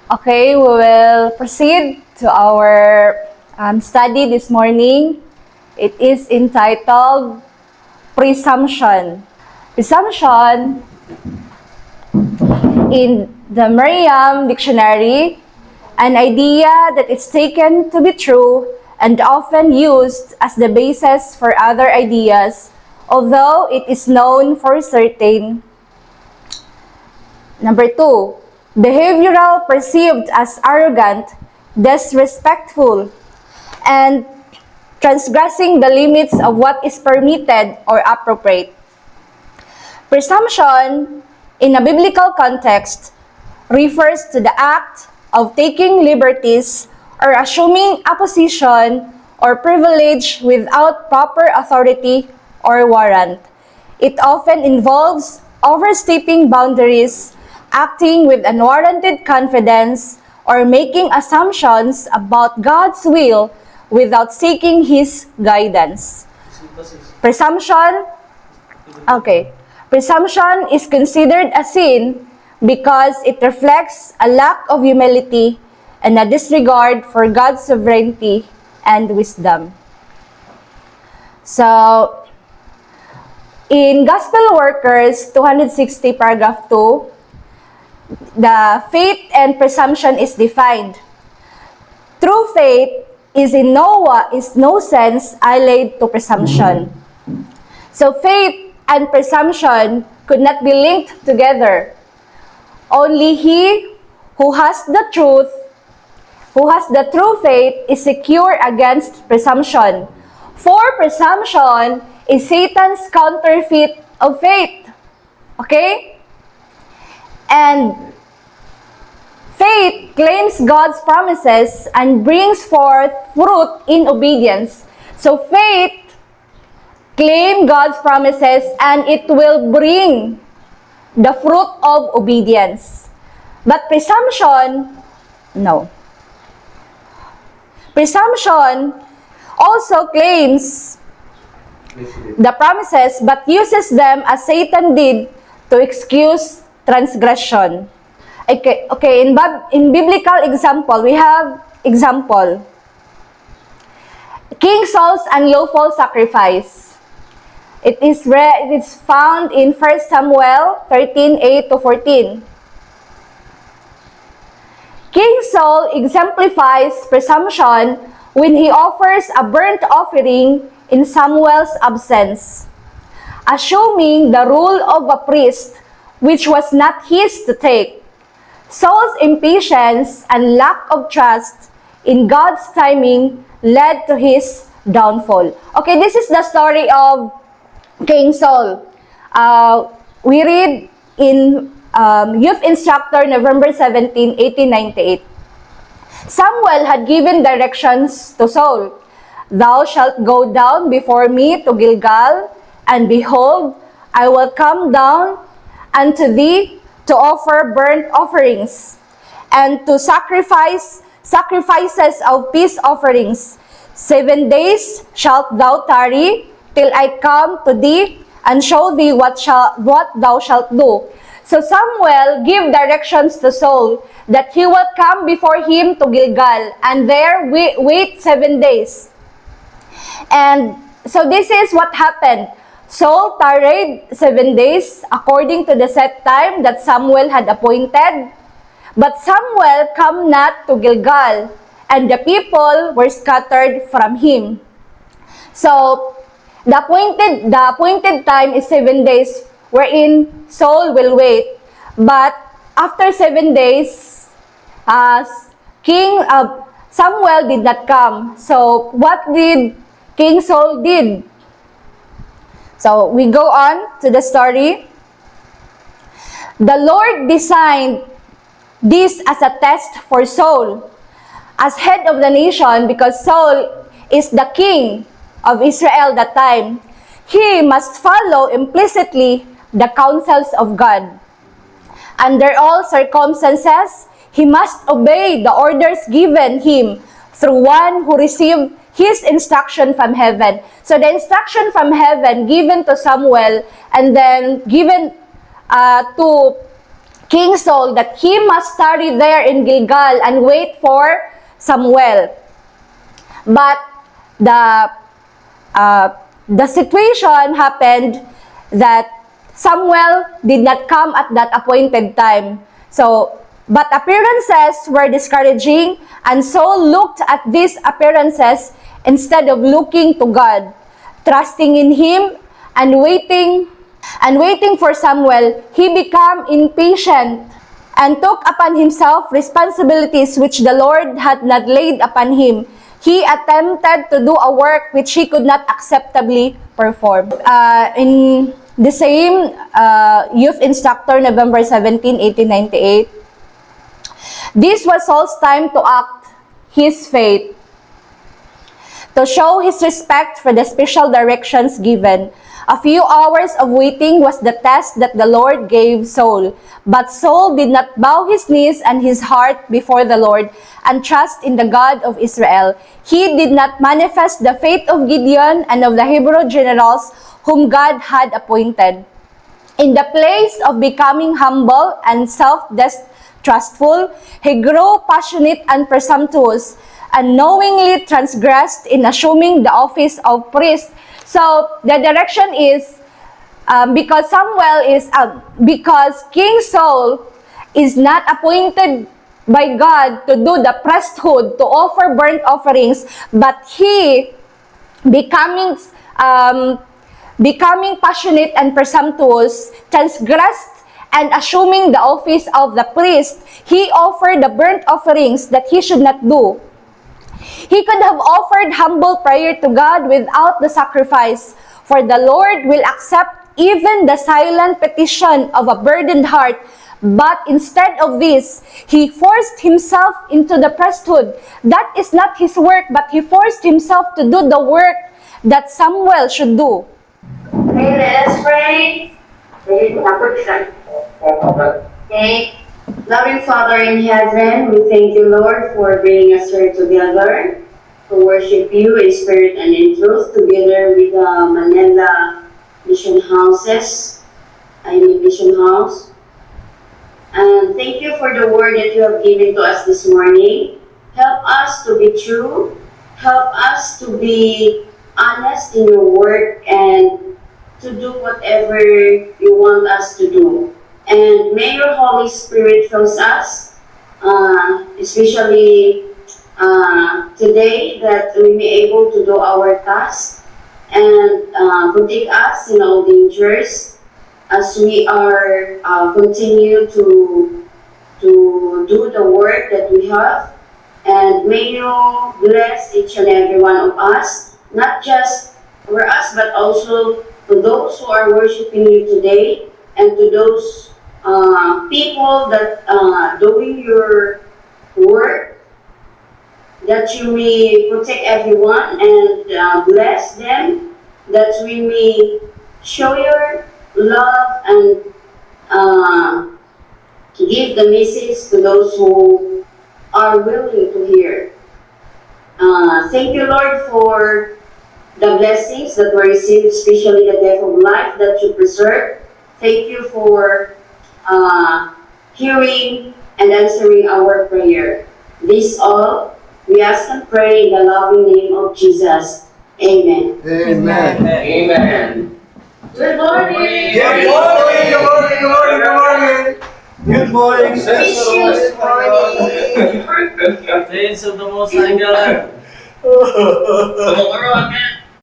Okay, we will proceed to our study this morning. It is entitled Presumption. Presumption, in the Merriam Dictionary, an idea that is taken to be true and often used as the basis for other ideas, although it is known for certain. Number 2, behavioral perceived as arrogant, disrespectful, and transgressing the limits of what is permitted or appropriate. Presumption, in a biblical context, refers to the act of taking liberties or assuming a position or privilege without proper authority or warrant. It often involves overstepping boundaries, acting with unwarranted confidence, or making assumptions about God's will without seeking His guidance. Presumption is considered a sin because it reflects a lack of humility and a disregard for God's sovereignty and wisdom. So, in Gospel Workers 260 paragraph 2, the faith and presumption is defined. True faith is in no sense allied to presumption. So faith and presumption could not be linked together. Only he who has the true faith is secure against presumption. For presumption is Satan's counterfeit of faith. Okay? And faith claims God's promises and brings forth fruit in obedience. So faith claims God's promises and it will bring the fruit of obedience. But presumption, no. Presumption also claims the promises but uses them as Satan did to excuse transgression. Okay, in biblical example, we have example. King Saul's unlawful sacrifice. It is found in 1 Samuel 13:8-14. King Saul exemplifies presumption when he offers a burnt offering in Samuel's absence, assuming the role of a priest, which was not his to take. Saul's impatience and lack of trust in God's timing led to his downfall. Okay, this is the story of King Saul. We read in Youth Instructor, November 17, 1898. Samuel had given directions to Saul. Thou shalt go down before me to Gilgal, and behold, I will come down unto thee to offer burnt offerings, and to sacrifices of peace offerings. 7 days shalt thou tarry, till I come to thee, and show thee what thou shalt do. So Samuel gave directions to Saul that he will come before him to Gilgal, and there wait 7 days. And so this is what happened. Saul tarried 7 days according to the set time that Samuel had appointed. But Samuel come not to Gilgal, and the people were scattered from him. So the appointed time is 7 days, wherein Saul will wait. But after 7 days, Samuel did not come. So what did King Saul did? So we go on to the story. The Lord designed this as a test for Saul as head of the nation, because Saul is the king of Israel that time. He must follow implicitly the counsels of God. Under all circumstances, he must obey the orders given him through one who received his instruction from heaven. So the instruction from heaven given to Samuel and then given to King Saul that he must tarry there in Gilgal and wait for Samuel. But the situation happened that Samuel did not come at that appointed time. So, but appearances were discouraging, and Saul looked at these appearances instead of looking to God, trusting in Him and waiting for Samuel. He became impatient and took upon himself responsibilities which the Lord had not laid upon him. He attempted to do a work which he could not acceptably perform. In the same youth instructor, November 17, 1898, this was Saul's time to act his faith, to show his respect for the special directions given. A few hours of waiting was the test that the Lord gave Saul. But Saul did not bow his knees and his heart before the Lord and trust in the God of Israel. He did not manifest the faith of Gideon and of the Hebrew generals whom God had appointed. In the place of becoming humble and self-distrustful, he grew passionate and presumptuous, and knowingly transgressed in assuming the office of priest. So the direction is because King Saul is not appointed by God to do the priesthood, to offer burnt offerings, but he becoming passionate and presumptuous, transgressed and assuming the office of the priest, he offered the burnt offerings that he should not do. He could have offered humble prayer to God without the sacrifice, for the Lord will accept even the silent petition of a burdened heart. But instead of this, he forced himself into the priesthood. That is not his work, but he forced himself to do the work that Samuel should do. Okay, let us pray. Okay. Loving Father in heaven, we thank you, Lord, for bringing us here together to worship you in spirit and in truth, together with the Manila Mission Houses, Mission House. And thank you for the word that you have given to us this morning. Help us to be true. Help us to be honest in your work and to do whatever you want us to do. And may your Holy Spirit fill us, especially today, that we may be able to do our task and protect us in all dangers as we are continue to do the work that we have. And may you bless each and every one of us, not just for us, but also to those who are worshiping you today, and to those people that doing your work, that you may protect everyone and bless them, that we may show your love and give the message to those who are willing to hear. Thank you, Lord, for the blessings that were received, especially the death of life that you preserved. Thank you for hearing and answering our prayer. This all we ask and pray in the loving name of Jesus. Amen. Amen. Amen. Good morning. Good morning. Good morning. Good morning. Good morning. Good morning. Good morning. Saints of the Most High God. Oh,